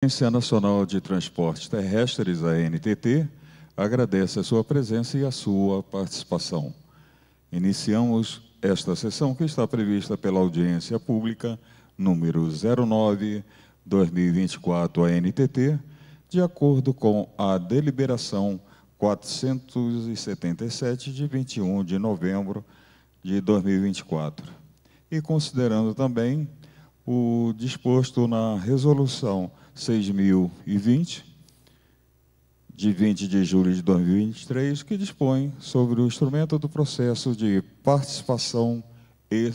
Agência Nacional de Transportes Terrestres, a ANTT, agradece a sua presença e a sua participação. Iniciamos esta sessão que está prevista pela audiência pública número 09/2024 ANTT, de acordo com a deliberação 477 de 21 de novembro de 2024, e considerando também o disposto na resolução 6.020, de 20 de julho de 2023, que dispõe sobre o instrumento do processo de participação e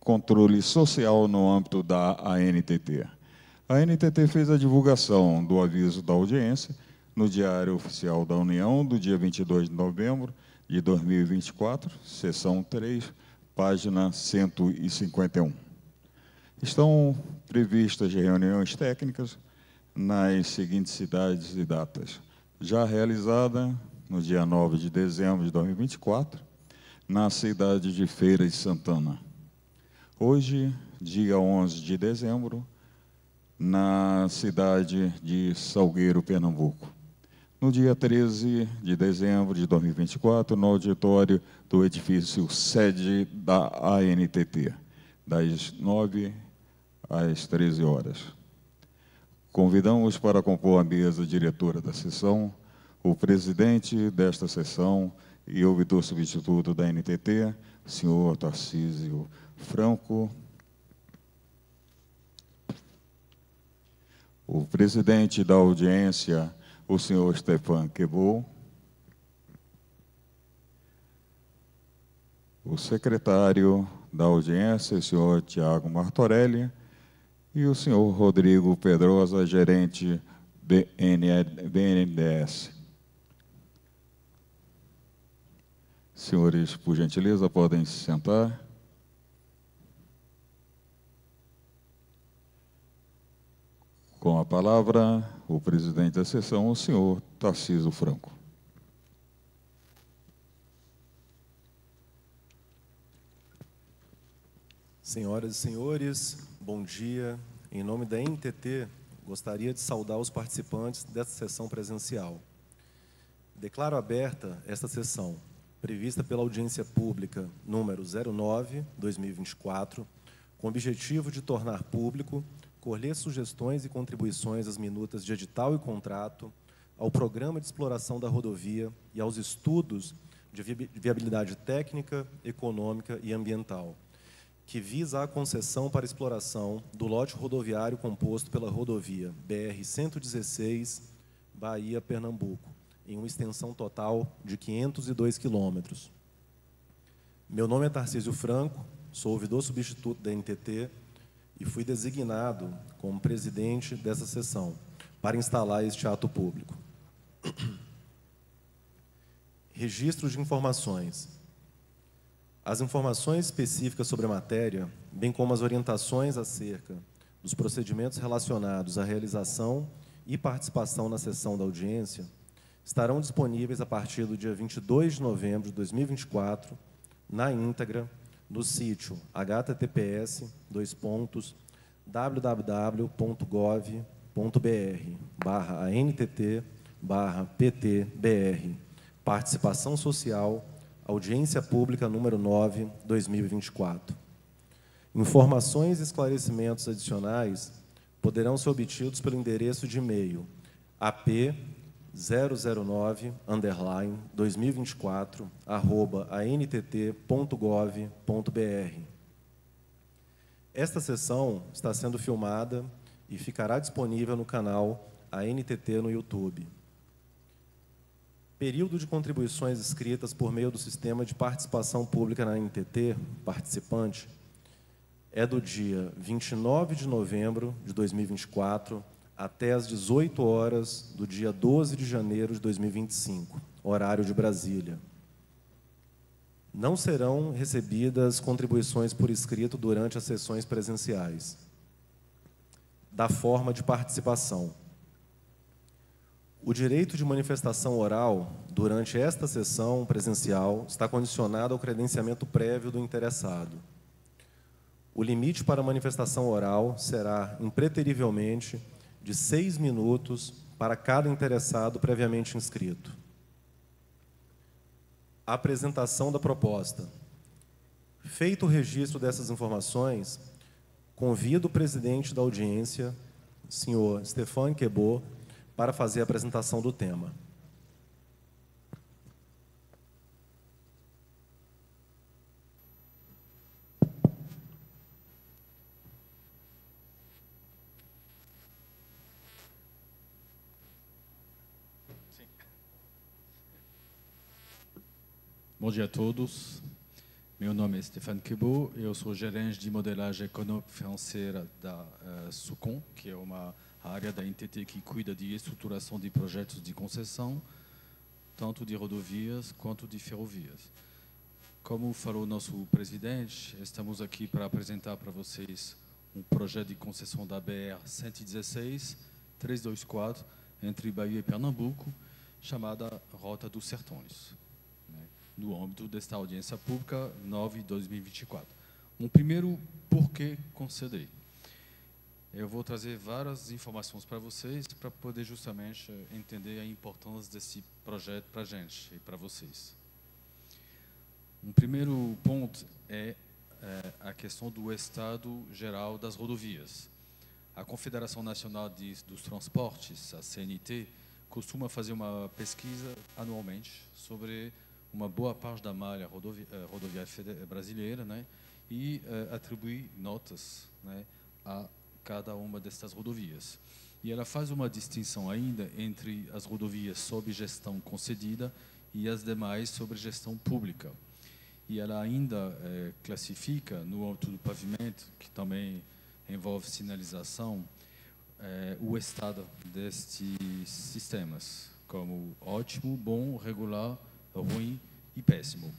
controle social no âmbito da ANTT. A ANTT fez a divulgação do aviso da audiência no Diário Oficial da União, do dia 22 de novembro de 2024, seção 3, página 151. Estão previstas reuniões técnicas nas seguintes cidades e datas. Já realizada no dia 9 de dezembro de 2024, na cidade de Feira de Santana. Hoje, dia 11 de dezembro, na cidade de Salgueiro, Pernambuco. No dia 13 de dezembro de 2024, no auditório do edifício sede da ANTT, das 9 às 13 horas. Convidamos para compor a mesa diretora da sessão o presidente desta sessão e ouvidor substituto da ANTT, senhor Tarcísio Franco, o presidente da audiência, o senhor Stefan Quebol, o secretário da audiência, o senhor Tiago Martorelli, e o senhor Rodrigo Pedrosa, gerente BNDES. Senhores, por gentileza, podem se sentar. Com a palavra, o presidente da sessão, o senhor Tarcísio Franco. Senhoras e senhores, bom dia. Em nome da ANTT, gostaria de saudar os participantes desta sessão presencial. Declaro aberta esta sessão, prevista pela audiência pública número 09/2024, com o objetivo de tornar público, colher sugestões e contribuições às minutas de edital e contrato, ao programa de exploração da rodovia e aos estudos de viabilidade técnica, econômica e ambiental, que visa a concessão para exploração do lote rodoviário composto pela rodovia BR-116, Bahia-Pernambuco, em uma extensão total de 502 quilômetros. Meu nome é Tarcísio Franco, sou ouvidor substituto da ANTT e fui designado como presidente dessa sessão para instalar este ato público. Registro de informações. As informações específicas sobre a matéria, bem como as orientações acerca dos procedimentos relacionados à realização e participação na sessão da audiência, estarão disponíveis a partir do dia 22 de novembro de 2024, na íntegra, no sítio https://www.gov.br/ANTT/PTBR, Participação Social, Audiência Pública número 9/2024. Informações e esclarecimentos adicionais poderão ser obtidos pelo endereço de e-mail ap009_2024@antt.gov.br. Esta sessão está sendo filmada e ficará disponível no canal ANTT no YouTube. Período de contribuições escritas por meio do Sistema de Participação Pública na ANTT, participante, é do dia 29 de novembro de 2024 até às 18 horas do dia 12 de janeiro de 2025, horário de Brasília. Não serão recebidas contribuições por escrito durante as sessões presenciais. Da forma de participação. O direito de manifestação oral, durante esta sessão presencial, está condicionado ao credenciamento prévio do interessado. O limite para a manifestação oral será, impreterivelmente, de 6 minutos para cada interessado previamente inscrito. Apresentação da proposta. Feito o registro dessas informações, convido o presidente da audiência, senhor Stéphane Quebot, para fazer a apresentação do tema. Bom dia a todos. Meu nome é Stéphane Quebot, eu sou gerente de modelagem econômica financeira da SUCOM, que é uma área da NTT que cuida de estruturação de projetos de concessão, tanto de rodovias quanto de ferrovias. Como falou nosso presidente, estamos aqui para apresentar para vocês um projeto de concessão da BR-116, 324, entre Bahia e Pernambuco, chamada Rota dos Sertões, no âmbito desta audiência pública 9/2024. Um primeiro porquê conceder. Eu vou trazer várias informações para vocês para poder justamente entender a importância desse projeto para a gente e para vocês. Um primeiro ponto é a questão do estado geral das rodovias. A Confederação Nacional dos Transportes, a CNT, costuma fazer uma pesquisa anualmente sobre uma boa parte da malha rodoviária brasileira, né, e atribuir notas, né, a cada uma dessas rodovias. E ela faz uma distinção ainda entre as rodovias sob gestão concedida e as demais sob gestão pública. E ela ainda classifica, no âmbito do pavimento, que também envolve sinalização, o estado destes sistemas, como ótimo, bom, regular, ruim e péssimo.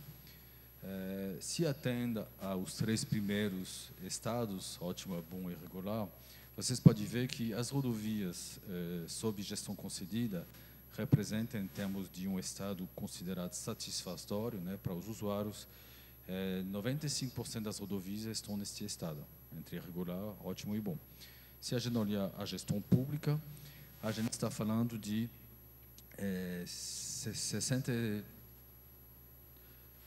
Se atenda aos 3 primeiros estados, ótimo, bom e regular, vocês podem ver que as rodovias sob gestão concedida representam, em termos de um estado considerado satisfatório, né, para os usuários, 95% das rodovias estão neste estado, entre regular, ótimo e bom. Se a gente olhar a gestão pública, a gente está falando de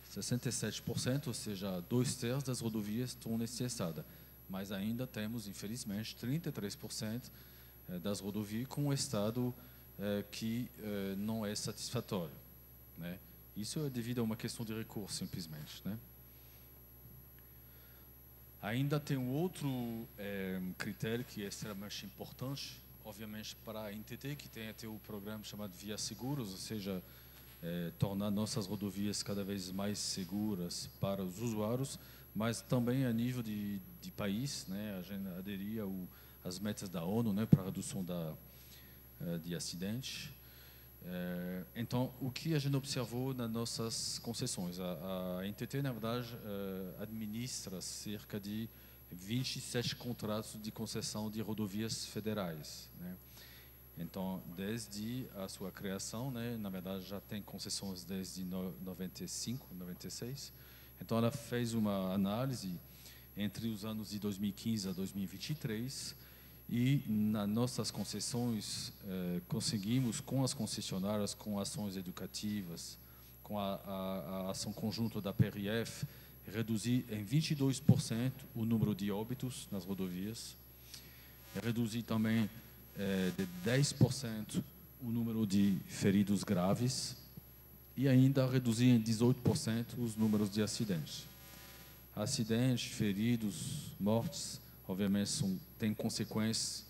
67%, ou seja, 2/3 das rodovias estão nesse estado. Mas ainda temos, infelizmente, 33% das rodovias com um estado que não é satisfatório, né? Isso é devido a uma questão de recurso, simplesmente, né? Ainda tem um outro critério que é extremamente importante, obviamente, para a NTT, que tem até o programa chamado Via Seguros, ou seja, tornar nossas rodovias cada vez mais seguras para os usuários, mas também a nível de país, né? A gente aderia às metas da ONU, né, para a redução de acidentes. Então, o que a gente observou nas nossas concessões? A NTT, na verdade, administra cerca de 27 contratos de concessão de rodovias federais, né? Então, desde a sua criação, né, na verdade, já tem concessões desde 95, 96. Então, ela fez uma análise entre os anos de 2015 a 2023 e, nas nossas concessões, conseguimos, com as concessionárias, com ações educativas, com a ação conjunta da PRF, reduzir em 22% o número de óbitos nas rodovias, reduzir também de 10% o número de feridos graves e ainda reduzir em 18% os números de acidentes. Acidentes, feridos, mortes, obviamente têm consequências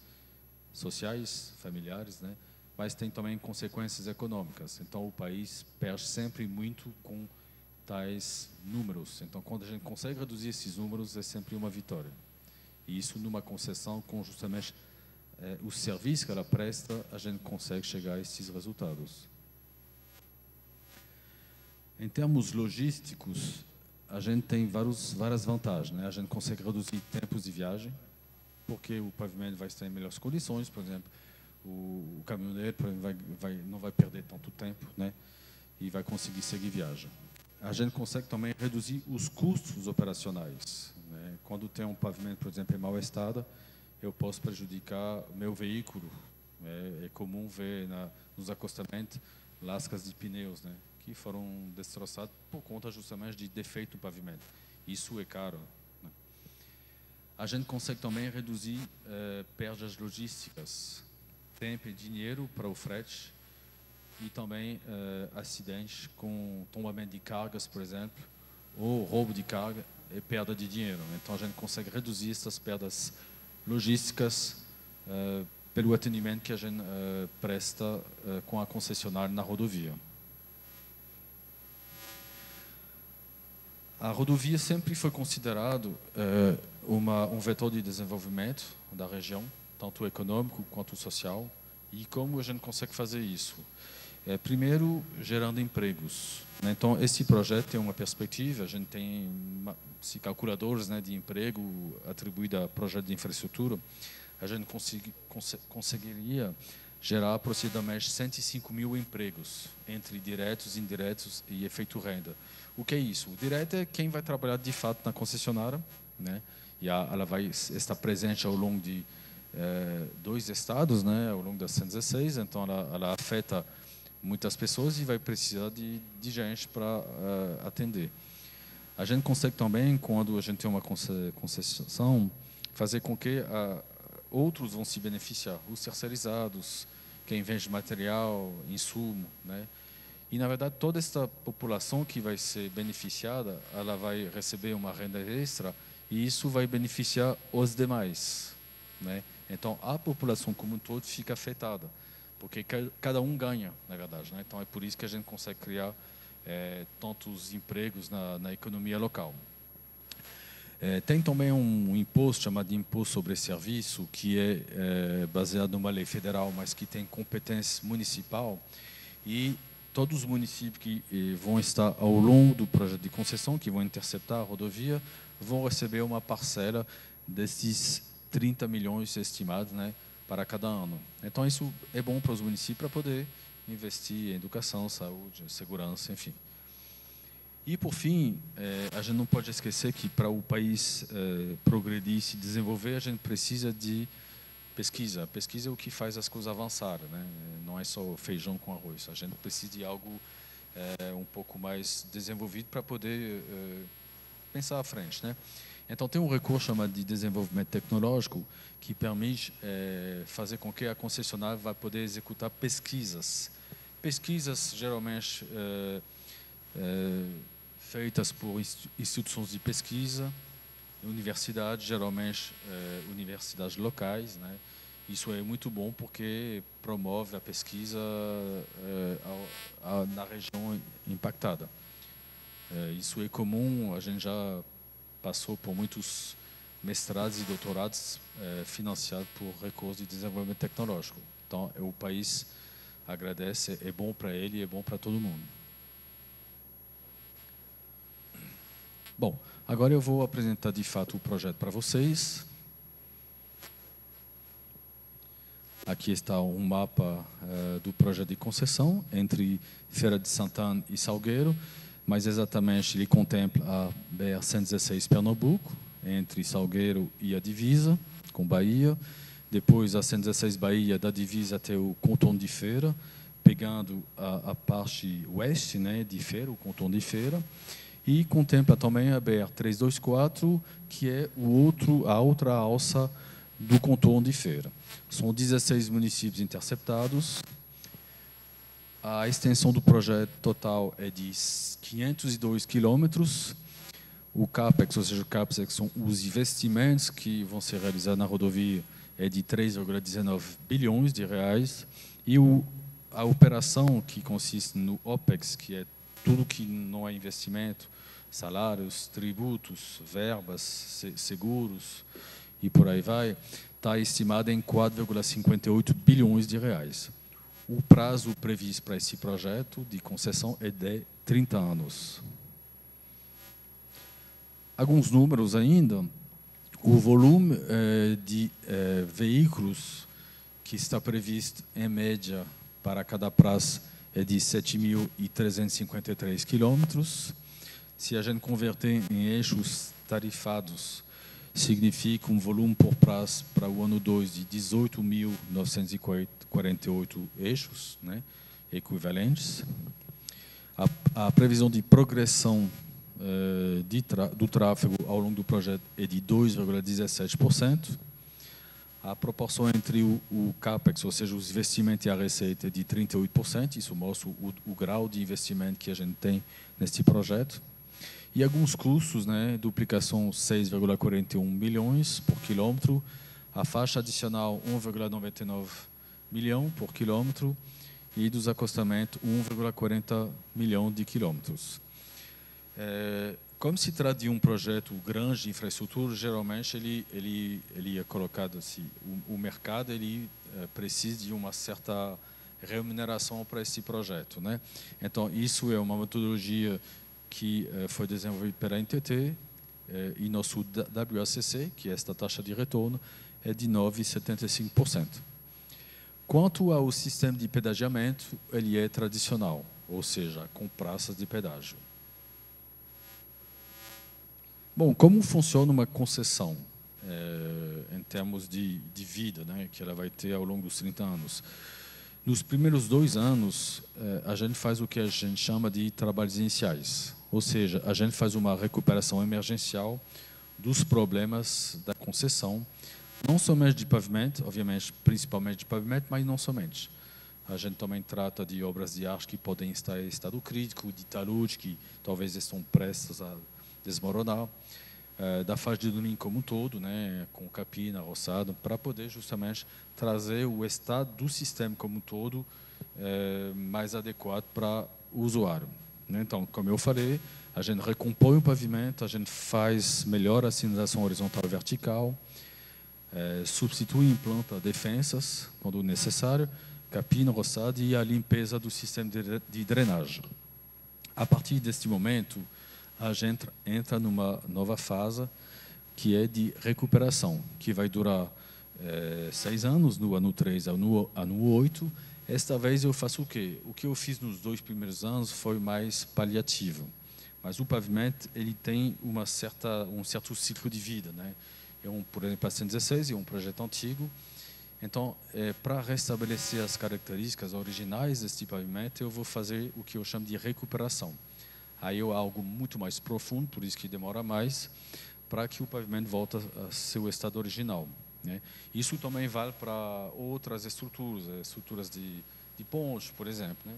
sociais, familiares, né? Mas tem também consequências econômicas. Então, o país perde sempre muito com tais números. Então, quando a gente consegue reduzir esses números, é sempre uma vitória. E isso, numa concessão, com justamente o serviço que ela presta, a gente consegue chegar a esses resultados. Em termos logísticos, a gente tem várias vantagens, né? A gente consegue reduzir tempos de viagem, porque o pavimento vai estar em melhores condições, por exemplo, o caminhoneiro não vai perder tanto tempo, né? E vai conseguir seguir viagem. A gente consegue também reduzir os custos operacionais, né? Quando tem um pavimento, por exemplo, em mau estado, eu posso prejudicar o meu veículo. É comum ver nos acostamentos lascas de pneus, né, que foram destroçados por conta justamente de defeito no pavimento. Isso é caro, né? A gente consegue também reduzir perdas logísticas, tempo e dinheiro para o frete, e também acidentes com tombamento de cargas, por exemplo, ou roubo de carga e perda de dinheiro. Então a gente consegue reduzir essas perdas logísticas pelo atendimento que a gente presta com a concessionária na rodovia. A rodovia sempre foi considerado um vetor de desenvolvimento da região, tanto econômico quanto social. E como a gente consegue fazer isso? Primeiro, gerando empregos. Então, esse projeto tem uma perspectiva, a gente tem calculadores, né, de emprego atribuídos a projeto de infraestrutura. A gente conseguiria gerar aproximadamente 105 mil empregos, entre diretos, indiretos e efeito renda. O que é isso? O direto é quem vai trabalhar de fato na concessionária, né? E ela vai estar presente ao longo de 2 estados, né? Ao longo da 116, então ela afeta muitas pessoas e vai precisar de gente para atender. A gente consegue também, quando a gente tem uma concessão, fazer com que outros vão se beneficiar, os terceirizados, quem vende material, insumo, né? E, na verdade, toda essa população que vai ser beneficiada, ela vai receber uma renda extra e isso vai beneficiar os demais, né? Então, a população como um todo fica afetada, porque cada um ganha, na verdade, né? Então, é por isso que a gente consegue criar tantos empregos na economia local. Tem também um imposto chamado Imposto sobre Serviço, que é baseado numa lei federal, mas que tem competência municipal, e todos os municípios que vão estar ao longo do projeto de concessão, que vão interceptar a rodovia, vão receber uma parcela desses 30 milhões estimados, né, para cada ano. Então, isso é bom para os municípios para poder investir em educação, saúde, segurança, enfim. E, por fim, a gente não pode esquecer que para o país progredir e se desenvolver, a gente precisa de pesquisa. A pesquisa é o que faz as coisas avançarem, né? Não é só feijão com arroz. A gente precisa de algo um pouco mais desenvolvido para poder pensar à frente, né? Então, tem um recurso chamado de desenvolvimento tecnológico que permite fazer com que a concessionária vá poder executar pesquisas. Pesquisas, geralmente, feitas por instituições de pesquisa, universidades, geralmente universidades locais, né? Isso é muito bom porque promove a pesquisa na região impactada. Isso é comum, a gente já passou por muitos mestrados e doutorados financiados por recursos de desenvolvimento tecnológico. Então, o país agradece, é bom para ele e é bom para todo mundo. Bom, agora eu vou apresentar de fato o projeto para vocês. Aqui está um mapa do projeto de concessão entre Feira de Santana e Salgueiro, mas exatamente ele contempla a BR-116 Pernambuco, entre Salgueiro e a divisa com Bahia, depois a 116 Bahia da divisa até o contorno de Feira, pegando a parte oeste, né, de Feira, o contorno de Feira, e contempla também a BR-324, que é a outra alça do contorno de Feira. São 16 municípios interceptados. A extensão do projeto total é de 502 quilômetros. O CAPEX, ou seja, o CAPEX são os investimentos que vão ser realizados na rodovia, é de 3,19 bilhões de reais. E a operação, que consiste no OPEX, que é tudo que não é investimento, salários, tributos, verbas, seguros e por aí vai, está estimada em 4,58 bilhões de reais. O prazo previsto para esse projeto de concessão é de 30 anos. Alguns números ainda. O volume de veículos que está previsto, em média, para cada praça é de 7.353 quilômetros. Se a gente converter em eixos tarifados, significa um volume por prazo para o ano 2 de 18.948 eixos, né, equivalentes. A previsão de progressão do tráfego ao longo do projeto é de 2,17%. A proporção entre o CAPEX, ou seja, os investimentos e a receita, é de 38%. Isso mostra o grau de investimento que a gente tem neste projeto. E alguns custos, né, duplicação 6,41 milhões por quilômetro, a faixa adicional 1,99 milhão por quilômetro e dos acostamentos 1,40 milhão de quilômetros. Como se trata de um projeto grande de infraestrutura, geralmente ele é colocado assim, o mercado precisa de uma certa remuneração para esse projeto, né? Então isso é uma metodologia que foi desenvolvida pela NTT e nosso WACC, que é esta taxa de retorno, é de 9,75%. Quanto ao sistema de pedagiamento, ele é tradicional, ou seja, com praças de pedágio. Bom, como funciona uma concessão em termos de vida, né, que ela vai ter ao longo dos 30 anos? Nos primeiros 2 anos, a gente faz o que a gente chama de trabalhos iniciais, ou seja, a gente faz uma recuperação emergencial dos problemas da concessão, não somente de pavimento, obviamente, principalmente de pavimento, mas não somente. A gente também trata de obras de arte que podem estar em estado crítico, de taludes que talvez estão prestes a desmoronar, da faixa de domínio como um todo, né, com capina, roçado, para poder justamente trazer o estado do sistema como um todo mais adequado para o usuário. Então, como eu falei, a gente recompõe o pavimento, a gente faz melhor a sinalização horizontal e vertical, substitui e implanta defensas, quando necessário, capina, roçado e a limpeza do sistema de drenagem. A partir deste momento, a gente entra numa nova fase que é de recuperação, que vai durar 6 anos, no ano 3 ao ano 8. Esta vez eu faço o quê? O que eu fiz nos 2 primeiros anos foi mais paliativo. Mas o pavimento ele tem um certo ciclo de vida, né? Por exemplo, a 116 é um projeto antigo. Então, para restabelecer as características originais deste pavimento, eu vou fazer o que eu chamo de recuperação. Aí é algo muito mais profundo, por isso que demora mais, para que o pavimento volte a seu estado original, né? Isso também vale para outras estruturas de pontes, por exemplo, né?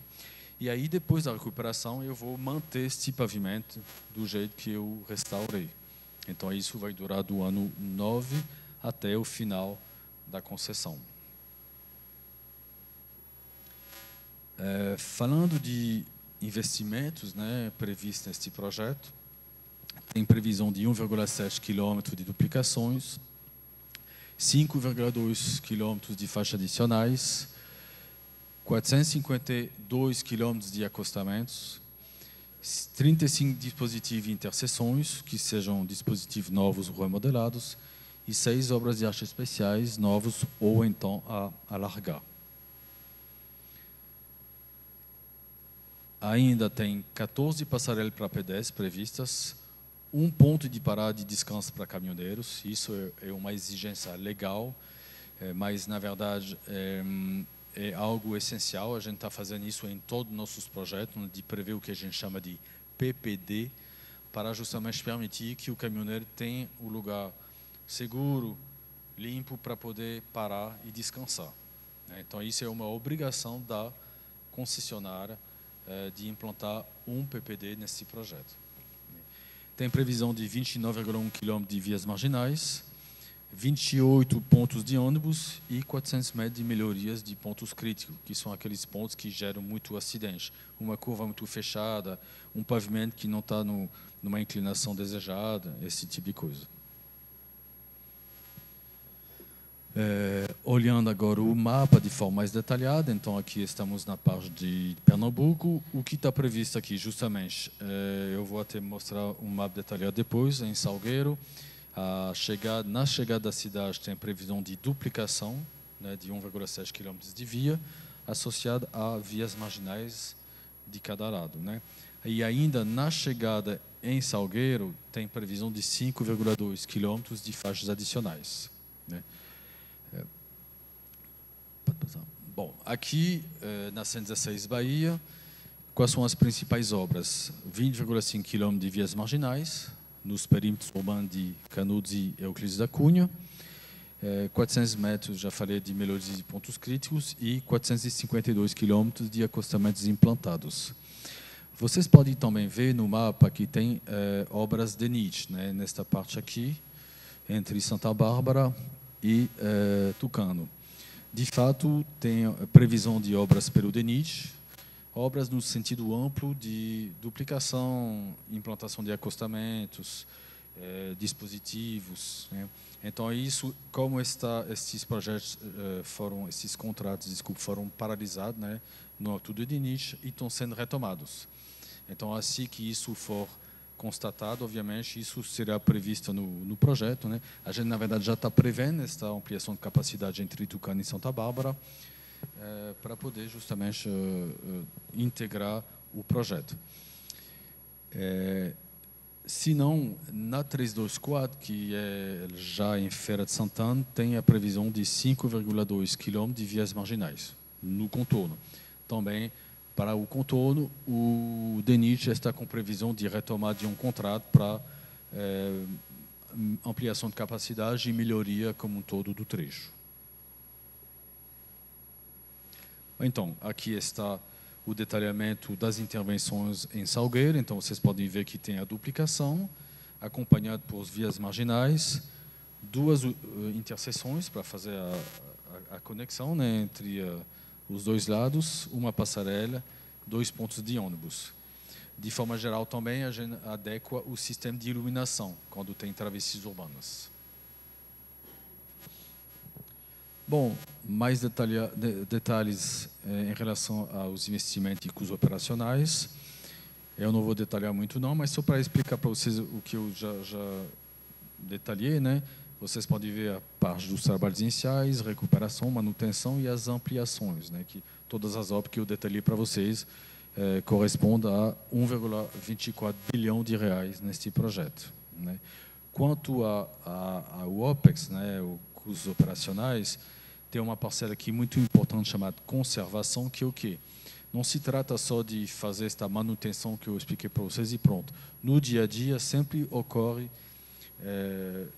E aí, depois da recuperação, eu vou manter este pavimento do jeito que eu restaurei. Então, isso vai durar do ano 9 até o final da concessão. Falando de investimentos, né, previstos neste projeto, tem previsão de 1,7 km de duplicações, 5,2 km de faixas adicionais, 452 km de acostamentos, 35 dispositivos de interseções, que sejam dispositivos novos ou remodelados, e 6 obras de arte especiais novos ou então a alargar. Ainda tem 14 passarelas para pedestres previstas, 1 ponto de parada e descanso para caminhoneiros. Isso é uma exigência legal, mas, na verdade, é algo essencial. A gente está fazendo isso em todos os nossos projetos, de prever o que a gente chama de PPD, para justamente permitir que o caminhoneiro tenha o lugar seguro, limpo, para poder parar e descansar. Então, isso é uma obrigação da concessionária de implantar um PPD nesse projeto. Tem previsão de 29,1 km de vias marginais, 28 pontos de ônibus e 400 metros de melhorias de pontos críticos, que são aqueles pontos que geram muito acidente. Uma curva muito fechada, um pavimento que não está numa inclinação desejada, esse tipo de coisa. Olhando agora o mapa de forma mais detalhada, então aqui estamos na parte de Pernambuco. O que está previsto aqui, justamente, eu vou até mostrar um mapa detalhado depois, em Salgueiro. Na chegada da cidade tem previsão de duplicação, né, de 1,7 km de via, associada a vias marginais de cada lado, né? E ainda na chegada em Salgueiro, tem previsão de 5,2 quilômetros de faixas adicionais, né? Bom, aqui na 116 Bahia, quais são as principais obras? 20,5 km de vias marginais, nos perímetros urbanos de Canudos e Euclides da Cunha, 400 metros, já falei, de melhorias de pontos críticos e 452 km de acostamentos implantados. Vocês podem também ver no mapa que tem obras DENIT, né, nesta parte aqui, entre Santa Bárbara e Tucano. De fato, tem previsão de obras pelo DENIT, obras no sentido amplo de duplicação, implantação de acostamentos, dispositivos, né? Então, isso, como esses projetos esses contratos, desculpe, foram paralisados, né, no âmbito do DENIT e estão sendo retomados. Então, assim que isso for constatado, obviamente, isso será previsto no projeto, né? A gente, na verdade, já está prevendo esta ampliação de capacidade entre Tucano e Santa Bárbara, para poder justamente integrar o projeto. Se não, na 324, que é já em Feira de Santana, tem a previsão de 5,2 km de vias marginais no contorno. Também, para o contorno, o DENIT já está com previsão de retomar de um contrato para ampliação de capacidade e melhoria como um todo do trecho. Então, aqui está o detalhamento das intervenções em Salgueiro. Então, vocês podem ver que tem a duplicação, acompanhado por vias marginais, duas interseções para fazer a conexão, né, entre os dois lados, uma passarela, 2 pontos de ônibus. De forma geral, também, a gente adequa o sistema de iluminação, quando tem travessias urbanas. Bom, mais detalhes em relação aos investimentos e custos operacionais. Eu não vou detalhar muito não, mas só para explicar para vocês o que eu já detalhei, né? Vocês podem ver a parte dos trabalhos iniciais, recuperação, manutenção e as ampliações, né? Que todas as obras que eu detalhei para vocês correspondem a 1,24 bilhão de reais neste projeto, né? Quanto ao OPEX, né, os custos operacionais, tem uma parcela aqui muito importante chamada conservação, que é o quê? Não se trata só de fazer esta manutenção que eu expliquei para vocês e pronto. No dia a dia sempre ocorre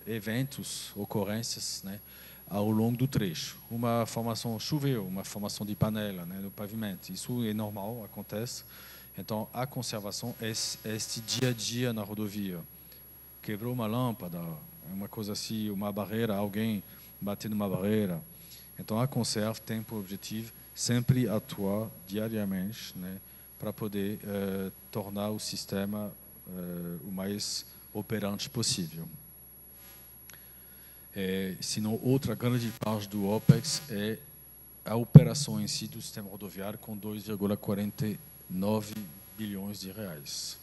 eventos, ocorrências, né, ao longo do trecho. Uma formação choveu, uma formação de panela, né, no pavimento. Isso é normal, acontece. Então, a conservação é este dia a dia na rodovia. Quebrou uma lâmpada, uma coisa assim, uma barreira, alguém bateu numa barreira. Então, a Conserv tem por objetivo sempre atuar diariamente, né, para poder tornar o sistema o mais operante possível. Senão, outra grande parte do OPEX é a operação em si do sistema rodoviário, com 2,49 bilhões de reais.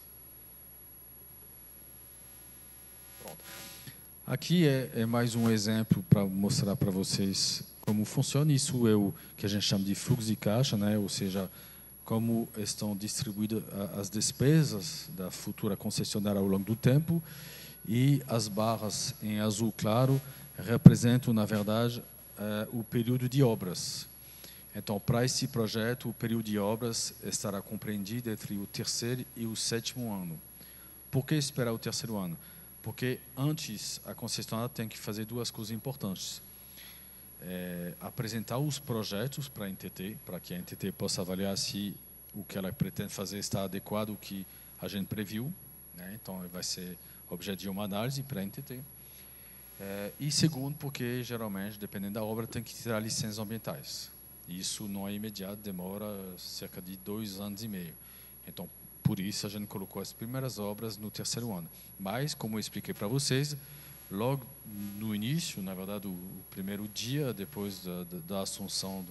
Pronto. Aqui é mais um exemplo para mostrar para vocês como funciona. Isso é o que a gente chama de fluxo de caixa, né? Ou seja, como estão distribuídas as despesas da futura concessionária ao longo do tempo, e as barras em azul claro representam, na verdade, o período de obras. Então, para esse projeto, o período de obras estará compreendido entre o 3º e o 7º ano. Por que esperar o 3º ano? Porque antes a concessionária tem que fazer duas coisas importantes. Apresentar os projetos para a NTT, para que a NTT possa avaliar se o que ela pretende fazer está adequado ao que a gente previu, né? Então, vai ser objeto de uma análise para a NTT. E segundo, porque geralmente, dependendo da obra, tem que tirar licenças ambientais. Isso não é imediato, demora cerca de 2 anos e meio. Então, por isso, a gente colocou as primeiras obras no 3º ano. Mas, como eu expliquei para vocês, logo no início, na verdade, o primeiro dia depois da assunção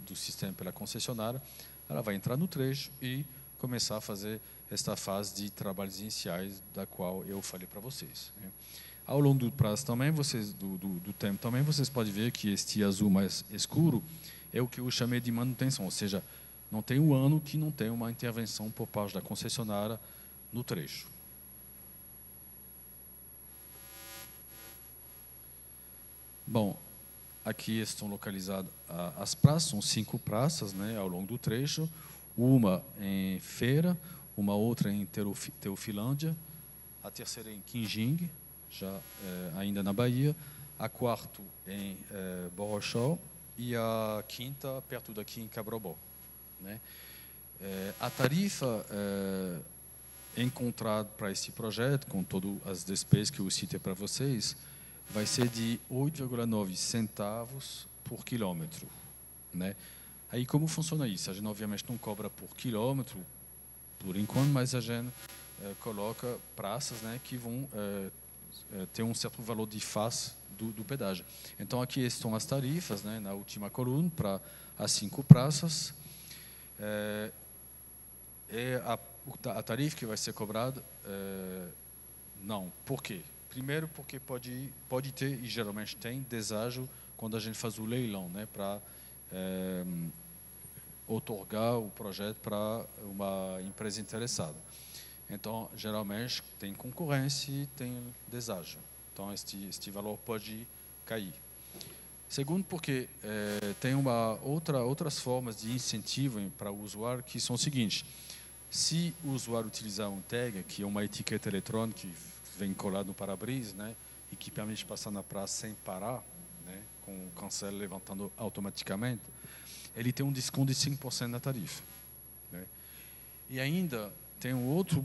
do sistema pela concessionária, ela vai entrar no trecho e começar a fazer esta fase de trabalhos iniciais, da qual eu falei para vocês, né? Ao longo do prazo também, do tempo também, vocês podem ver que este azul mais escuro é o que eu chamei de manutenção, ou seja, não tem um ano que não tem uma intervenção por parte da concessionária no trecho. Bom, aqui estão localizadas as praças, são 5 praças, né, ao longo do trecho, uma em Feira, uma outra em Teofilândia, a terceira em Quinjing, já ainda na Bahia, a quarta em Borochó e a quinta perto daqui em Cabrobó, né? A tarifa encontrada para esse projeto, com todas as despesas que eu citei para vocês, vai ser de 8,9 centavos por quilômetro, né? Aí como funciona isso? A gente obviamente não cobra por quilômetro, por enquanto, mas a gente coloca praças, né, que vão ter um certo valor de face do pedágio. Então aqui estão as tarifas, né, na última coluna para as 5 praças. A tarifa que vai ser cobrada, não. Por quê? Primeiro porque pode ter, e geralmente tem, deságio quando a gente faz o leilão, né, para outorgar o projeto para uma empresa interessada. Então, geralmente, tem concorrência e tem deságio. Então, este valor pode cair. Segundo, porque tem outras formas de incentivo para o usuário, que são o seguinte: se o usuário utilizar um tag, que é uma etiqueta eletrônica que vem colado no para-brisa, né, e que permite passar na praça sem parar, né, com o cancela levantando automaticamente, ele tem um desconto de 5% na tarifa, né? E ainda tem um outro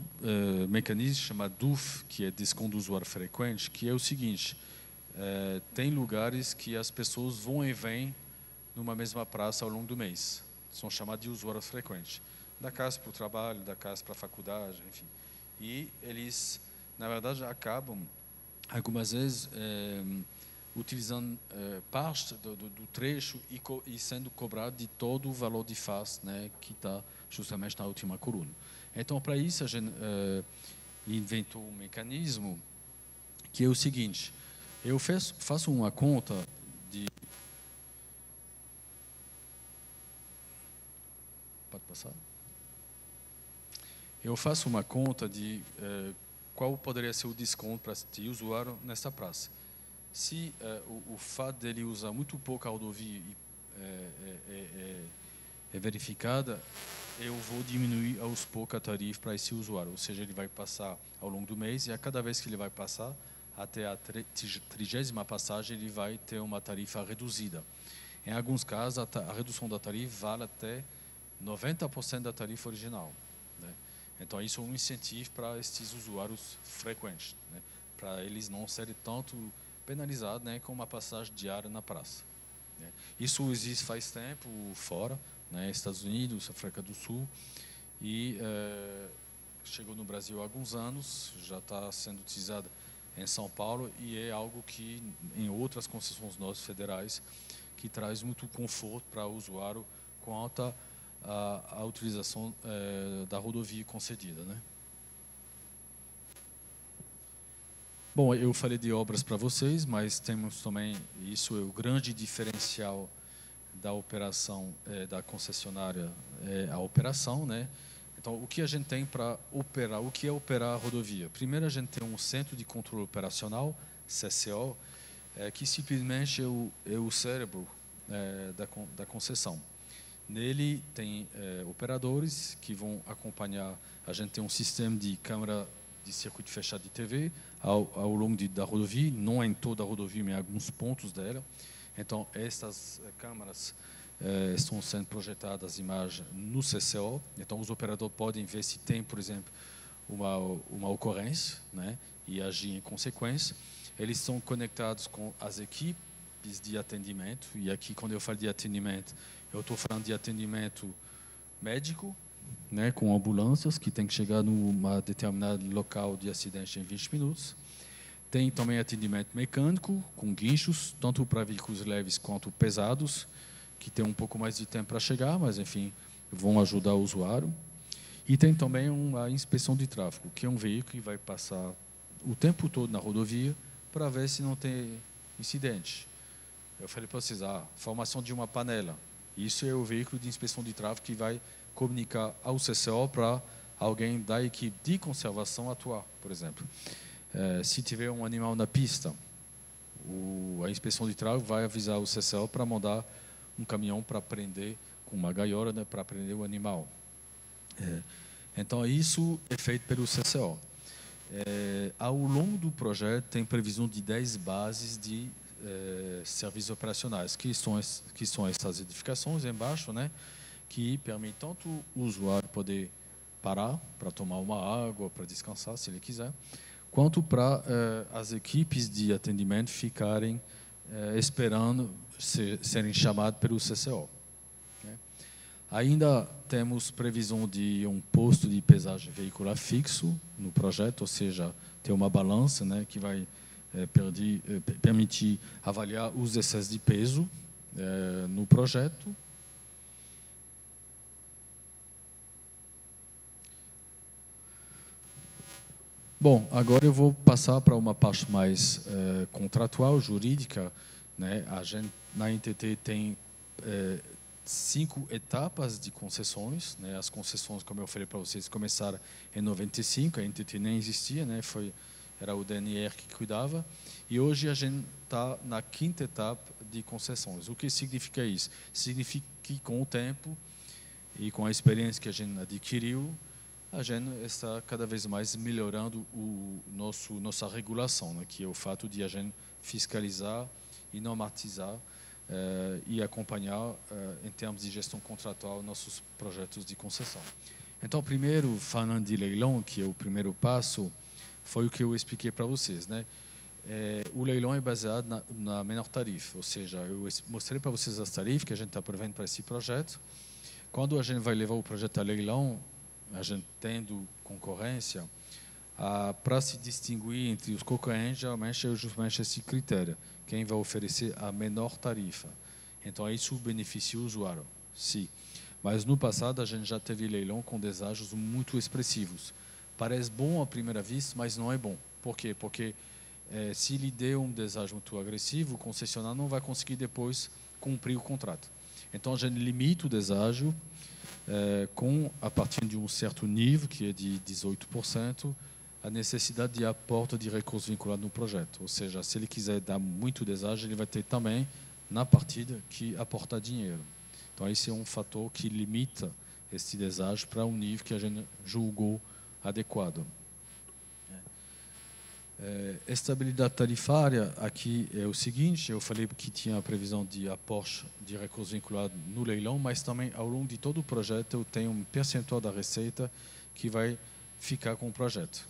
mecanismo chamado DUF, que é desconto do usuário frequente, que é o seguinte: tem lugares que as pessoas vão e vêm numa mesma praça ao longo do mês. São chamados de usuários frequentes. Da casa para o trabalho, da casa para a faculdade, enfim. E eles, na verdade, acabam, algumas vezes, utilizando parte do trecho e sendo cobrado de todo o valor de face, né, que está justamente na última coluna. Então, para isso, a gente inventou um mecanismo que é o seguinte: eu faço uma conta de... Pode passar? Eu faço uma conta de qual poderia ser o desconto para este usuário nessa praça. Se o fato dele usar muito pouco a rodovia é verificada, eu vou diminuir aos poucos a tarifa para esse usuário. Ou seja, ele vai passar ao longo do mês e a cada vez que ele vai passar, até a 30ª passagem, ele vai ter uma tarifa reduzida. Em alguns casos, a redução da tarifa vale até 90% da tarifa original, né? Então, isso é um incentivo para esses usuários frequentes, né, para eles não serem tanto penalizados, né, com uma passagem diária na praça, né? Isso existe faz tempo fora, né, Estados Unidos, África do Sul, e chegou no Brasil há alguns anos, já está sendo utilizado em São Paulo, e é algo que em outras concessões nossas federais que traz muito conforto para o usuário quanto a utilização da rodovia concedida, né? Bom, eu falei de obras para vocês, mas temos também, isso é o grande diferencial da operação da concessionária, a operação, né? Então, o que a gente tem para operar? O que é operar a rodovia? Primeiro, a gente tem um centro de controle operacional, CCO, que simplesmente é o cérebro da concessão. Nele tem operadores que vão acompanhar. A gente tem um sistema de câmera de circuito fechado de TV ao longo da rodovia, não em toda a rodovia, mas em alguns pontos dela. Então, estas câmeras estão sendo projetadas as imagens no CCO. Então, os operadores podem ver se tem, por exemplo, uma ocorrência, né, e agir em consequência. Eles são conectados com as equipes de atendimento. E aqui, quando eu falo de atendimento, eu estou falando de atendimento médico, né, com ambulâncias que tem que chegar numa determinado local de acidente em 20 minutos. Tem também atendimento mecânico, com guinchos, tanto para veículos leves quanto pesados, que tem um pouco mais de tempo para chegar, mas, enfim, vão ajudar o usuário. E tem também uma inspeção de tráfego, que é um veículo que vai passar o tempo todo na rodovia para ver se não tem incidente. Eu falei para vocês, formação de uma panela. Isso é o veículo de inspeção de tráfego que vai comunicar ao CCO para alguém da equipe de conservação atuar, por exemplo. Se tiver um animal na pista, a inspeção de tráfego vai avisar o CCO para mandar um caminhão para prender com uma gaiola, né, para prender o animal. Então, isso é feito pelo CCO. Ao longo do projeto, tem previsão de 10 bases de serviços operacionais, que são essas edificações embaixo, né, que permitem tanto o usuário poder parar para tomar uma água, para descansar, se ele quiser, quanto para as equipes de atendimento ficarem esperando serem chamadas pelo CCO. Né? Ainda temos previsão de um posto de pesagem veicular fixo no projeto, ou seja, ter uma balança, né, que vai permitir avaliar os excessos de peso no projeto. Bom, agora eu vou passar para uma parte mais contratual, jurídica. Né? A gente, na NTT, tem 5 etapas de concessões. Né? As concessões, como eu falei para vocês, começaram em 95, a NTT nem existia, né? Era o DNR que cuidava. E hoje a gente está na 5ª etapa de concessões. O que significa isso? Significa que, com o tempo e com a experiência que a gente adquiriu, a gente está cada vez mais melhorando nossa regulação, né, que é o fato de a gente fiscalizar e normatizar e acompanhar, em termos de gestão contratual, nossos projetos de concessão. Então, primeiro, falando de leilão, que é o primeiro passo, foi o que eu expliquei para vocês. Né? O leilão é baseado na menor tarifa, ou seja, eu mostrei para vocês as tarifas que a gente está prevendo para esse projeto. Quando a gente vai levar o projeto a leilão, a gente tendo concorrência, para se distinguir entre os concorrentes, geralmente é justamente esse critério, quem vai oferecer a menor tarifa. Então, isso beneficia o usuário, sim. Mas, no passado, a gente já teve leilão com deságios muito expressivos. Parece bom à primeira vista, mas não é bom. Por quê? Porque se lhe deu um deságio muito agressivo, o concessionário não vai conseguir depois cumprir o contrato. Então, a gente limita o deságio, a partir de um certo nível, que é de 18%, a necessidade de aporte de recursos vinculados no projeto. Ou seja, se ele quiser dar muito deságio, ele vai ter também, na partida, que aportar dinheiro. Então, esse é um fator que limita esse deságio para um nível que a gente julgou adequado. Estabilidade tarifária, aqui é o seguinte, eu falei que tinha a previsão de aporte de recursos vinculados no leilão, mas também ao longo de todo o projeto eu tenho um percentual da receita que vai ficar com o projeto.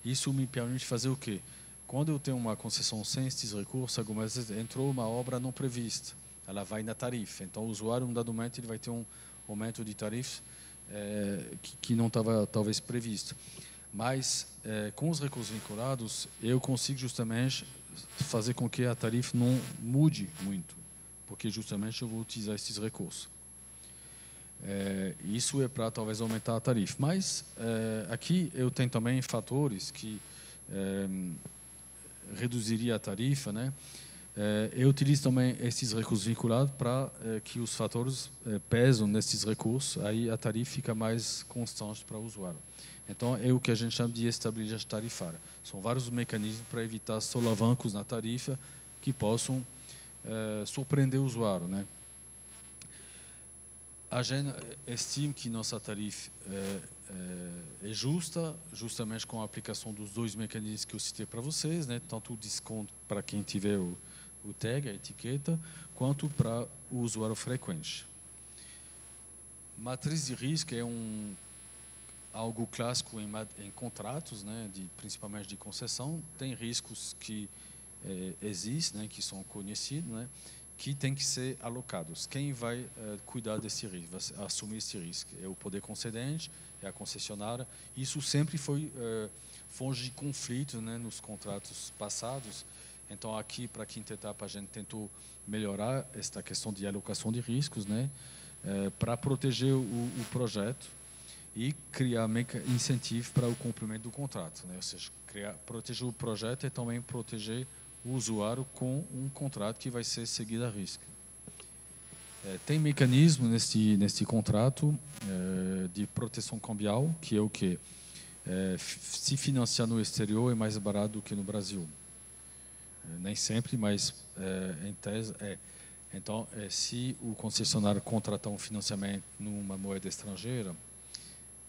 Isso me permite fazer o quê? Quando eu tenho uma concessão sem esses recursos, algumas vezes entrou uma obra não prevista, ela vai na tarifa, então o usuário, em um dado momento, ele vai ter um aumento de tarifa que não estava talvez previsto. Mas, com os recursos vinculados, eu consigo justamente fazer com que a tarifa não mude muito, porque justamente eu vou utilizar esses recursos. Isso é para talvez aumentar a tarifa. Mas, aqui eu tenho também fatores que reduziria a tarifa, né? Eu utilizo também esses recursos vinculados para que os fatores pesam nesses recursos, aí a tarifa fica mais constante para o usuário. Então, é o que a gente chama de estabilidade tarifária. São vários mecanismos para evitar solavancos na tarifa que possam surpreender o usuário. Né? A gente estima que nossa tarifa é justa, justamente com a aplicação dos 2 mecanismos que eu citei para vocês, né? Tanto o desconto para quem tiver o tag, a etiqueta, quanto para o usuário frequente. Matriz de risco é algo clássico em contratos, né, principalmente de concessão. Tem riscos que existem, né, que são conhecidos, né, que tem que ser alocados. Quem vai cuidar desse risco, vai assumir esse risco? É o poder concedente, é a concessionária. Isso sempre foi fonte de conflito, né, nos contratos passados. Então, aqui, para a 5ª etapa, a gente tentou melhorar esta questão de alocação de riscos, né, para proteger o projeto e criar incentivo para o cumprimento do contrato, né? Ou seja, proteger o projeto e também proteger o usuário com um contrato que vai ser seguido a risco. Tem mecanismo nesse contrato de proteção cambial, que é o quê? Se financiar no exterior é mais barato do que no Brasil. Nem sempre, mas em tese é. Então, se o concessionário contratar um financiamento numa moeda estrangeira,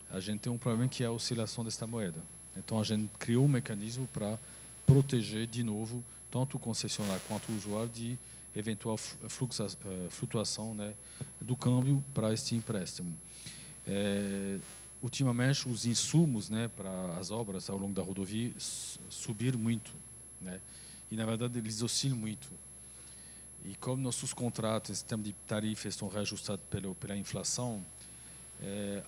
a gente tem um problema que é a oscilação desta moeda. Então, a gente criou um mecanismo para proteger, de novo, tanto o concessionário quanto o usuário de eventual flutuação, né, do câmbio para este empréstimo. Ultimamente, os insumos, né, para as obras ao longo da rodovia subiram muito, né, e, na verdade, eles oscilam muito. E como nossos contratos, em termos de tarifas, estão reajustados pela inflação,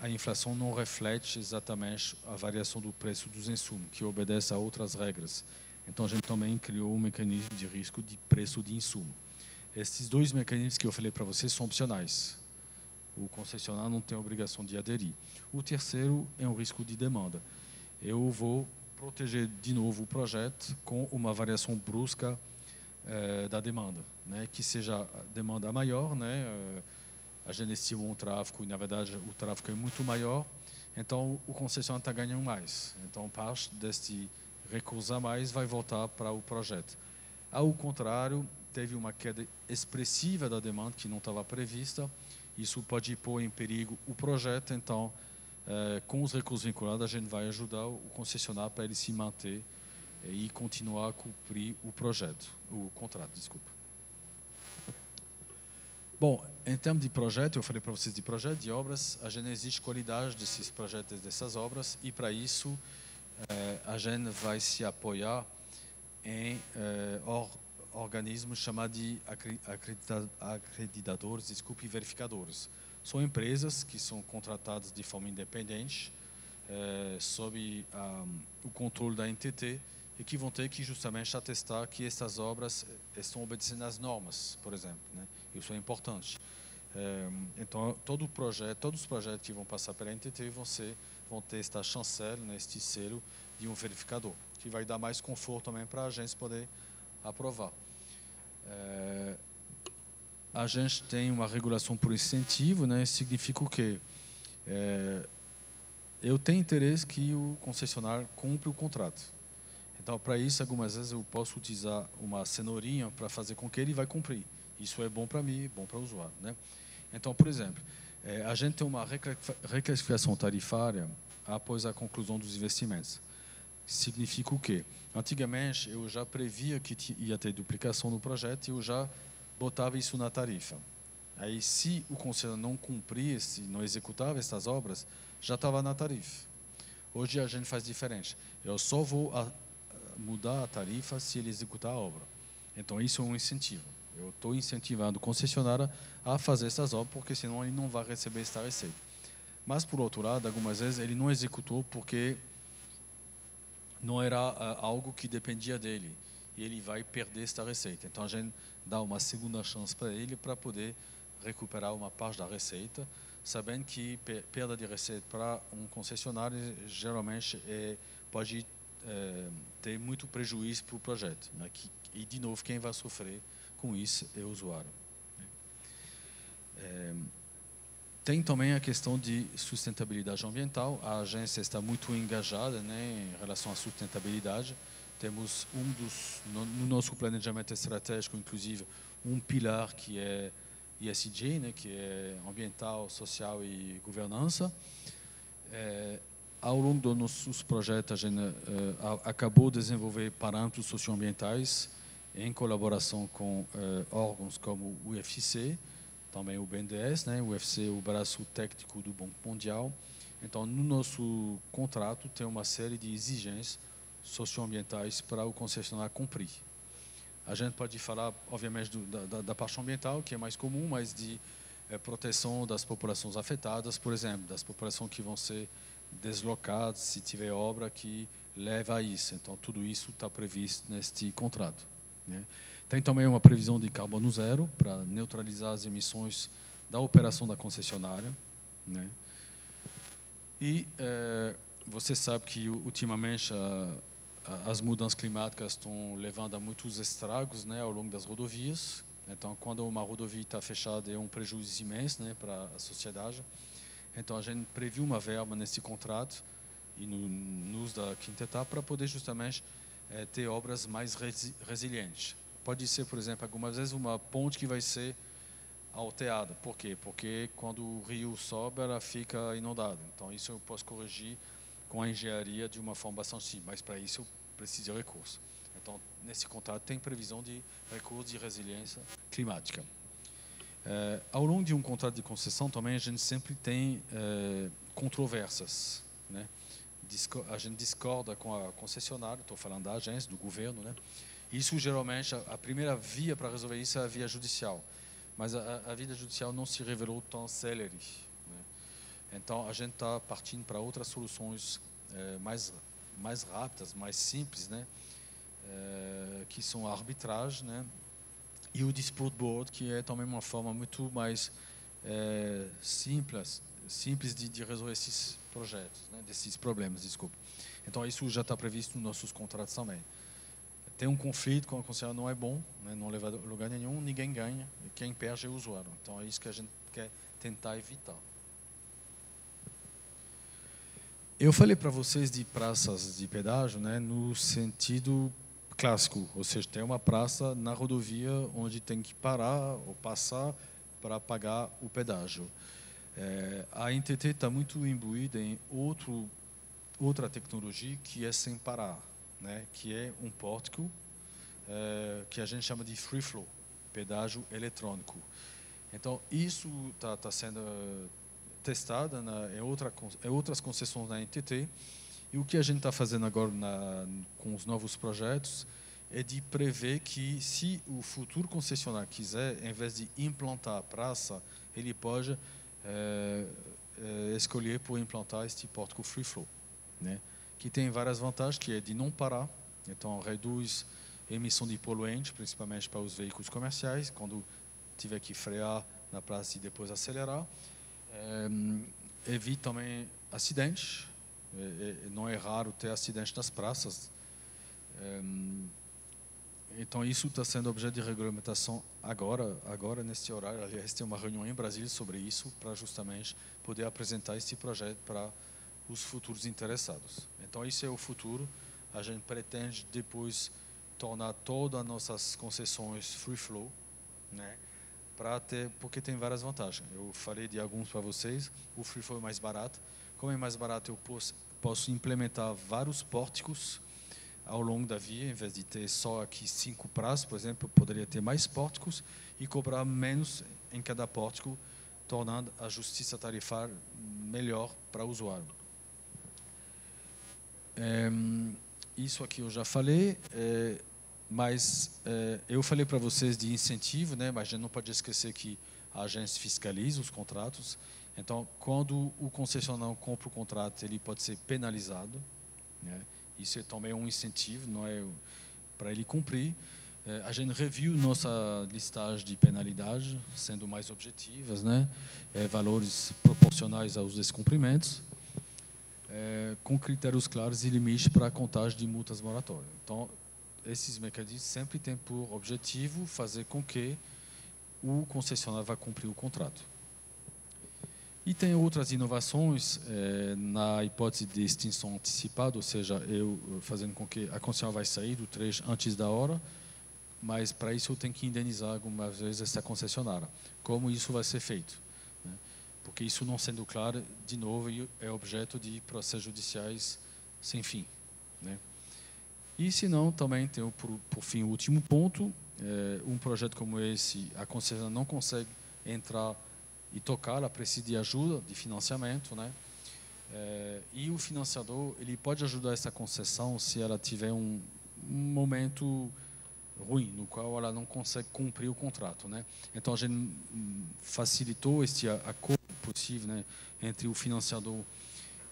a inflação não reflete exatamente a variação do preço dos insumos, que obedece a outras regras. Então, a gente também criou um mecanismo de risco de preço de insumo. Esses dois mecanismos que eu falei para vocês são opcionais. O concessionário não tem a obrigação de aderir. O terceiro é um risco de demanda. Eu vou proteger de novo o projeto com uma variação brusca da demanda, né? Que seja a demanda maior, né? A gente estima um tráfego e, na verdade, o tráfego é muito maior, então o concessionário está ganhando mais. Então, parte deste recurso a mais vai voltar para o projeto. Ao contrário, teve uma queda expressiva da demanda que não estava prevista. Isso pode pôr em perigo o projeto. Então, com os recursos vinculados, a gente vai ajudar o concessionário para ele se manter e continuar a cumprir o contrato, desculpa. Bom, em termos de projeto, eu falei para vocês de projeto, de obras, a gente exige qualidade desses projetos, dessas obras, e para isso a gente vai se apoiar em organismos chamados de acreditadores, e verificadores. São empresas que são contratadas de forma independente, sob o controle da NTT, e que vão ter que justamente atestar que essas obras estão obedecendo às normas, por exemplo, né? Isso é importante. Então, todos os projetos que vão passar pela NTT vão ter esta chancela, né, este selo de um verificador, que vai dar mais conforto também para a agência poder aprovar. A gente tem uma regulação por incentivo, né? Significa o quê? Eu tenho interesse que o concessionário cumpra o contrato. Então, para isso, algumas vezes eu posso utilizar uma cenourinha para fazer com que ele vai cumprir. Isso é bom para mim, bom para o usuário, né? Então, por exemplo, a gente tem uma reclassificação tarifária após a conclusão dos investimentos. Significa o quê? Antigamente, eu já previa que ia ter duplicação no projeto e eu já botava isso na tarifa. Aí, se o concessionário não cumprisse, não executava essas obras, já estava na tarifa. Hoje, a gente faz diferente. Eu só vou mudar a tarifa se ele executar a obra. Então, isso é um incentivo. Eu estou incentivando o concessionário a fazer essas obras, porque senão ele não vai receber esta receita. Mas, por outro lado, algumas vezes ele não executou porque não era algo que dependia dele. E ele vai perder esta receita. Então, a gente dá uma segunda chance para ele para poder recuperar uma parte da receita, sabendo que perda de receita para um concessionário geralmente pode ter muito prejuízo para o projeto, né? E, de novo, quem vai sofrer com isso é o usuário. Tem também a questão de sustentabilidade ambiental. A agência está muito engajada, né, em relação à sustentabilidade. Temos no nosso planejamento estratégico, inclusive, um pilar que é ESG, né, que é ambiental, social e governança. Ao longo dos nossos projetos, a gente acabou de desenvolver parâmetros socioambientais em colaboração com órgãos como o UFC, também o BNDES, né? O UFC, o braço técnico do Banco Mundial. Então, no nosso contrato, tem uma série de exigências socioambientais para o concessionário cumprir. A gente pode falar, obviamente, da parte ambiental, que é mais comum, mas de proteção das populações afetadas, por exemplo, das populações que vão ser deslocadas se tiver obra que leva a isso. Então, tudo isso está previsto neste contrato, né? Tem também uma previsão de carbono zero para neutralizar as emissões da operação da concessionária, né? E você sabe que ultimamente as mudanças climáticas estão levando a muitos estragos, né, ao longo das rodovias. Então, quando uma rodovia está fechada, é um prejuízo imenso, né, para a sociedade. Então, a gente previu uma verba nesse contrato e no uso da quinta etapa para poder justamente ter obras mais resilientes. Pode ser, por exemplo, algumas vezes uma ponte que vai ser alterada. Por quê? Porque quando o rio sobe, ela fica inundada. Então, isso eu posso corrigir com a engenharia de uma forma bastante simples, mas para isso eu preciso de recurso. Então, nesse contrato tem previsão de recursos de resiliência climática. Ao longo de um contrato de concessão também a gente sempre tem controvérsias, né? A gente discorda com a concessionária, estou falando da agência, do governo, né? Isso geralmente a primeira via para resolver isso é a via judicial, mas a via judicial não se revelou tão célere, né? Então a gente está partindo para outras soluções mais rápidas, mais simples, né? Que são a arbitragem, né? E o dispute board, que é também uma forma muito mais simples de resolver esses projetos, né? Desses problemas, desculpa. Então isso já está previsto nos nossos contratos também. Tem um conflito com a concessionária não é bom, né? Não leva a lugar nenhum, ninguém ganha, e quem perde é o usuário. Então é isso que a gente quer tentar evitar. Eu falei para vocês de praças de pedágio, né, no sentido clássico, ou seja, tem uma praça na rodovia onde tem que parar ou passar para pagar o pedágio. A NTT está muito imbuída em outra tecnologia que é sem parar, né, que é um pórtico que a gente chama de free flow, pedágio eletrônico. Então, isso está sendo testada em outras concessões da NTT, e o que a gente está fazendo agora com os novos projetos é de prever que, se o futuro concessionário quiser, em vez de implantar a praça, ele pode escolher por implantar este pórtico free flow, né? Que tem várias vantagens, que é de não parar, então reduz a emissão de poluentes, principalmente para os veículos comerciais, quando tiver que frear na praça e depois acelerar. Evita também acidentes, não é raro ter acidentes nas praças. Então isso está sendo objeto de regulamentação agora neste horário. Aliás, tem uma reunião em Brasília sobre isso, para justamente poder apresentar este projeto para os futuros interessados. Então isso é o futuro. A gente pretende depois tornar todas as nossas concessões free flow, né? Porque tem várias vantagens. Eu falei de alguns para vocês. O free flow é mais barato. Como é mais barato, eu posso implementar vários pórticos ao longo da via, em vez de ter só aqui 5 praças, por exemplo, eu poderia ter mais pórticos e cobrar menos em cada pórtico, tornando a justiça tarifária melhor para o usuário. Isso aqui eu já falei. Mas eu falei para vocês de incentivo, né? Mas a gente não pode esquecer que a agência fiscaliza os contratos. Então, quando o concessionário compra o contrato, ele pode ser penalizado, né? Isso é também um incentivo, não é, para ele cumprir. A gente reviu nossa listagem de penalidade, sendo mais objetivas, né? Valores proporcionais aos descumprimentos, com critérios claros e limites para a contagem de multas moratórias. Então, esses mecanismos sempre têm por objetivo fazer com que o concessionário vá cumprir o contrato. E tem outras inovações na hipótese de extinção antecipada, ou seja, fazendo com que a concessionária vai sair do trecho antes da hora, mas para isso eu tenho que indenizar algumas vezes essa concessionária. Como isso vai ser feito, né? Porque isso não sendo claro, de novo, é objeto de processos judiciais sem fim, né? E, se não, também tem, por fim, o último ponto. Um projeto como esse, a concessionária não consegue entrar e tocar, ela precisa de ajuda, de financiamento, né? E o financiador, ele pode ajudar essa concessão se ela tiver um momento ruim, no qual ela não consegue cumprir o contrato, né? Então, a gente facilitou este acordo possível, né, entre o financiador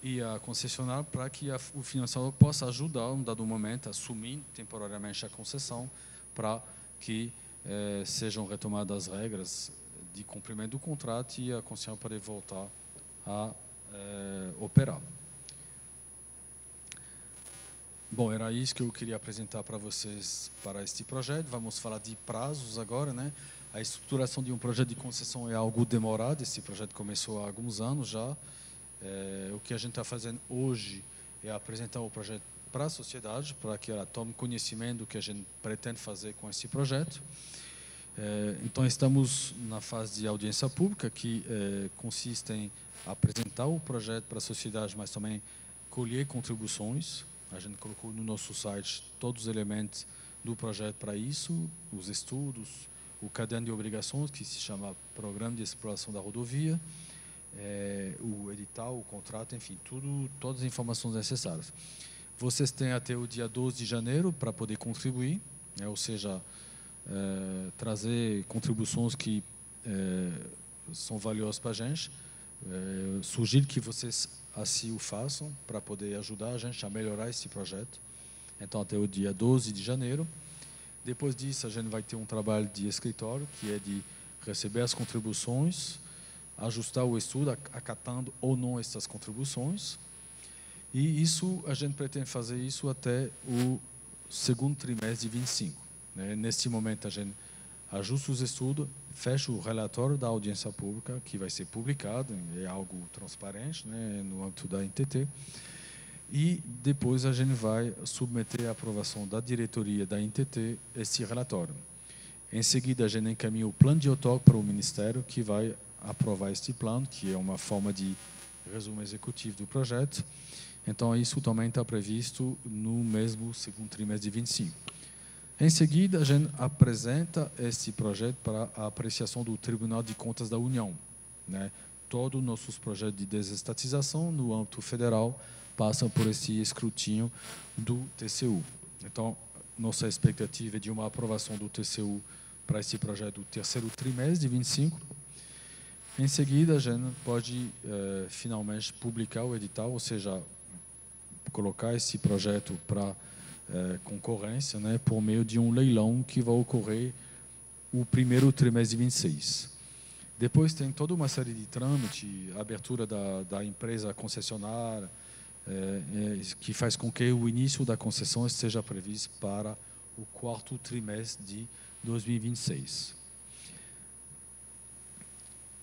e a concessionária, para que o financiador possa ajudar, em um dado momento, a assumir temporariamente a concessão, para que sejam retomadas as regras de cumprimento do contrato e a concessionária poder voltar a operar. Bom, era isso que eu queria apresentar para vocês para este projeto. Vamos falar de prazos agora, né? A estruturação de um projeto de concessão é algo demorado. Esse projeto começou há alguns anos já. O que a gente está fazendo hoje é apresentar o projeto para a sociedade, para que ela tome conhecimento do que a gente pretende fazer com esse projeto. Então, estamos na fase de audiência pública, que consiste em apresentar o projeto para a sociedade, mas também colher contribuições. A gente colocou no nosso site todos os elementos do projeto para isso, os estudos, o caderno de obrigações, que se chama Programa de Exploração da Rodovia, o edital, o contrato, enfim, todas as informações necessárias. Vocês têm até o dia 12 de janeiro para poder contribuir, ou seja, trazer contribuições que são valiosas para a gente. Sugiro que vocês assim o façam para poder ajudar a gente a melhorar esse projeto. Então, até o dia 12 de janeiro. Depois disso, a gente vai ter um trabalho de escritório, que é de receber as contribuições, ajustar o estudo, acatando ou não essas contribuições. E isso, a gente pretende fazer isso até o segundo trimestre de 25. Neste momento, a gente ajusta os estudos, fecha o relatório da audiência pública, que vai ser publicado, é algo transparente, no âmbito da NTT. E depois a gente vai submeter à aprovação da diretoria da NTT esse relatório. Em seguida, a gente encaminha o plano de outorga para o Ministério, que vai aprovar este plano, que é uma forma de resumo executivo do projeto. Então, isso também está previsto no mesmo segundo trimestre de 25. Em seguida, a gente apresenta esse projeto para a apreciação do Tribunal de Contas da União. Todos os nossos projetos de desestatização no âmbito federal passam por esse escrutínio do TCU. Então, nossa expectativa é de uma aprovação do TCU para esse projeto do terceiro trimestre de 25. Em seguida, a gente pode finalmente publicar o edital, ou seja, colocar esse projeto para concorrência, por meio de um leilão que vai ocorrer o primeiro trimestre de 26. Depois tem toda uma série de trâmites, abertura da empresa concessionária, que faz com que o início da concessão esteja previsto para o quarto trimestre de 2026.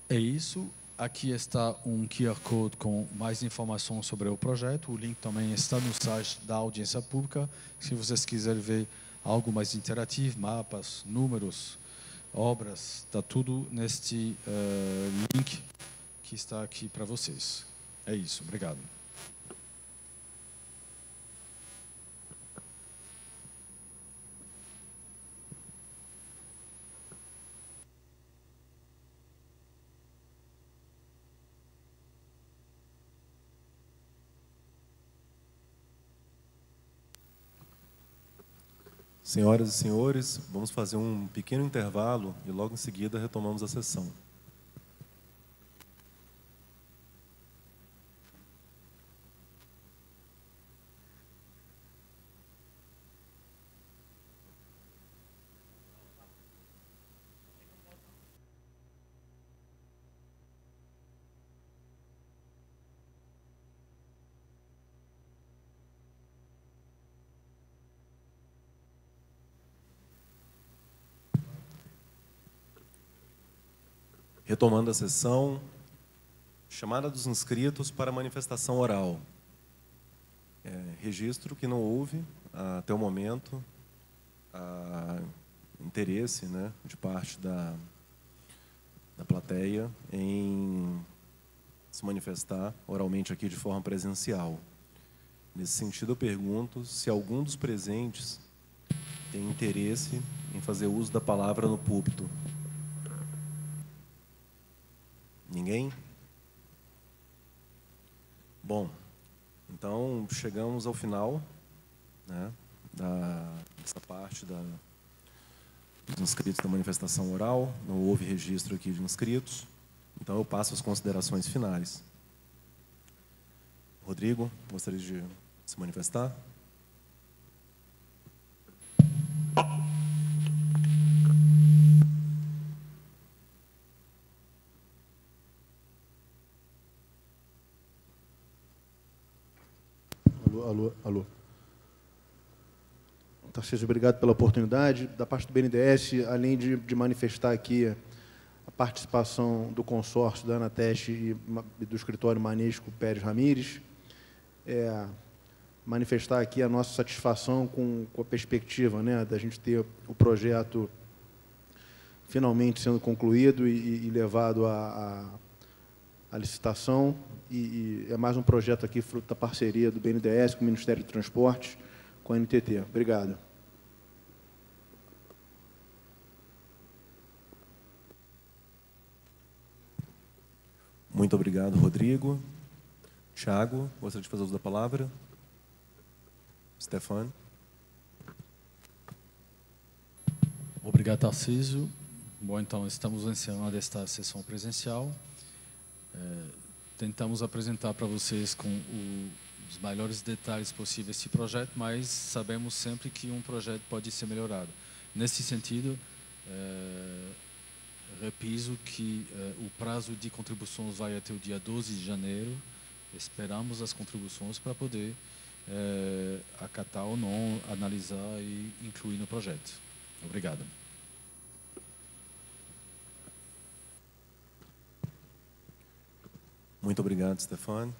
É isso. Aqui está um QR Code com mais informações sobre o projeto. O link também está no site da audiência pública. Se vocês quiserem ver algo mais interativo, mapas, números, obras, está tudo neste link que está aqui para vocês. É isso. Obrigado. Senhoras e senhores, vamos fazer um pequeno intervalo e logo em seguida retomamos a sessão. Retomando a sessão, chamada dos inscritos para manifestação oral. Registro que não houve, até o momento, interesse de parte da plateia em se manifestar oralmente aqui de forma presencial. Nesse sentido, eu pergunto se algum dos presentes tem interesse em fazer uso da palavra no púlpito. Ninguém? Bom, então chegamos ao final dessa parte dos inscritos da manifestação oral. Não houve registro aqui de inscritos, então eu passo as considerações finais. Rodrigo, gostaria de se manifestar? Alô. Tarcísio, obrigado pela oportunidade. Da parte do BNDES, além de manifestar aqui a participação do consórcio da Anateste e do escritório Manesco Pérez Ramires, manifestar aqui a nossa satisfação com a perspectiva, né, da gente ter o projeto finalmente sendo concluído e levado à licitação. E é mais um projeto aqui, fruto da parceria do BNDES com o Ministério do Transporte, com a NTT. Obrigado. Muito obrigado, Rodrigo. Tiago, gostaria de fazer uso da palavra? Stefan. Obrigado, Tarcísio. Bom, então, estamos encerrando esta sessão presencial. Tentamos apresentar para vocês com os maiores detalhes possíveis esse projeto, mas sabemos sempre que um projeto pode ser melhorado. Nesse sentido, repiso que o prazo de contribuições vai até o dia 12 de janeiro. Esperamos as contribuições para poder acatar ou não, analisar e incluir no projeto. Obrigado. Muito obrigado, Stefan.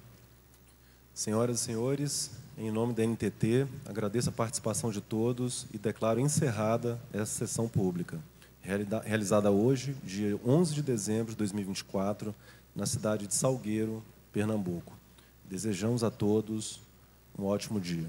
Senhoras e senhores, em nome da NTT, agradeço a participação de todos e declaro encerrada essa sessão pública, realizada hoje, dia 11 de dezembro de 2024, na cidade de Salgueiro, Pernambuco. Desejamos a todos um ótimo dia.